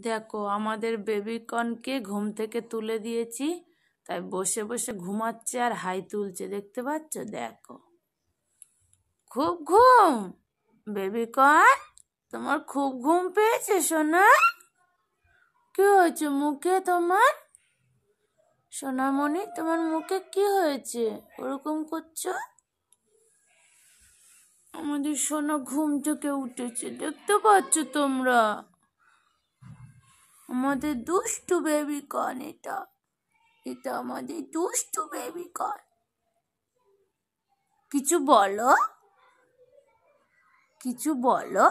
দেখো আমাদের বেবিকনকে ঘুম থেকে তুলে দিয়েছি, তাই বসে বসে ঘুমাচ্ছে আর হাই তুলছে, দেখতে পাচ্ছ? দেখো, খুব ঘুম। বেবিকন, তোমার খুব ঘুম পেয়েছে সোনা? কি হয়েছে মুখে তোমার? সোনামণি, তোমার মুখে কি হয়েছে ওরকম করছো? আমাদের সোনা ঘুম থেকে উঠেছে, দেখতে পাচ্ছ তোমরা? আমাদের দুষ্টু বেবিকন, এটা এটা আমাদের দুষ্টু বেবিকন। কিছু বলো, কিছু বলো,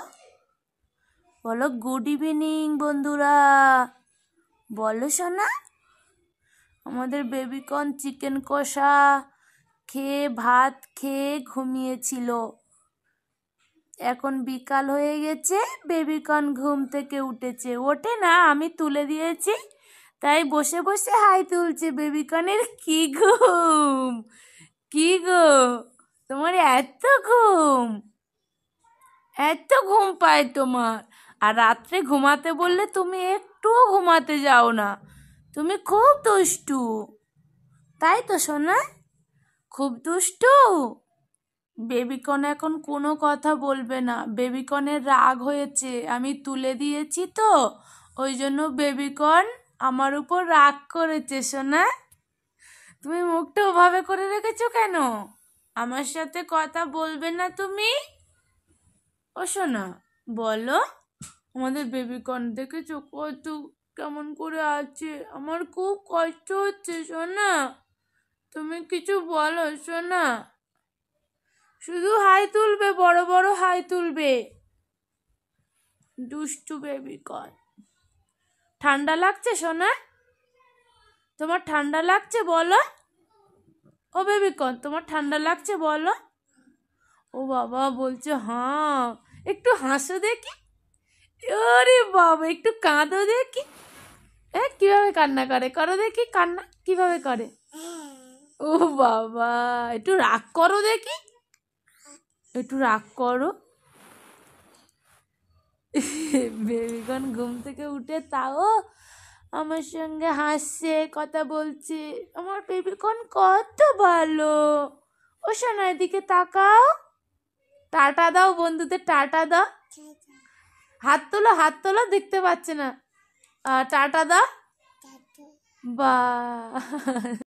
বলো গুড ইভিনিং বন্ধুরা, বলো সোনা। আমাদের বেবিকন চিকেন কষা খেয়ে ভাত খেয়ে ঘুমিয়েছিল। এখন বিকাল হয়ে গেছে, বেবিকন ঘুম থেকে উঠেছে। ওঠে না, আমি তুলে দিয়েছি, তাই বসে বসে হাই তুলছে। বেবিকনের কি ঘুম, কি গো তোমার এত ঘুম, এত ঘুম পায় তোমার? আর রাত্রে ঘুমাতে বললে তুমি একটুও ঘুমাতে যাও না, তুমি খুব দুষ্টু, তাই তো সোনা? খুব দুষ্টু। বেবিকন এখন কোনো কথা বলবে না, বেবিকনের রাগ হয়েছে, আমি তুলে দিয়েছি তো, ওই জন্য বেবিকন আমার উপর রাগ করেছে। সোনা, তুমি মুখটা ওভাবে করে রেখেছো কেন? আমার সাথে কথা বলবে না তুমি? ও সোনা, বলো। আমাদের বেবিকন দেখেছো কত কেমন করে আছে? আমার খুব কষ্ট হচ্ছে সোনা, তুমি কিছু বলো সোনা। শুধু হাই তুলবে, বড় বড় হাই তুলবে। দুষ্টু বেবিকন। ঠান্ডা লাগছে সোনা? তোমার ঠান্ডা লাগছে বলো? ও বেবিকন, তোমার ঠান্ডা লাগছে বলো? ও বাবা বলছে হ্যাঁ। একটু হাসো দেখি। ওরে বাবা, একটু কাঁদো দেখি। কিভাবে কান্না করে, করো দেখি কান্না কিভাবে করে। ও বাবা, একটু রাগ করো দেখি, একটু রাগ করো। বেবিকন ঘুম থেকে উঠে তাও আমার সঙ্গে হাসছে, কথা বলছে। আমার বেবিকন কত ভালো। ও সোনা, এদিকে তাকাও, টাটা দাও বন্ধুদের, টাটা দাও। হাত তোলো, হাত তোলো, দেখতে পাচ্ছে না। টাটা দাও। বা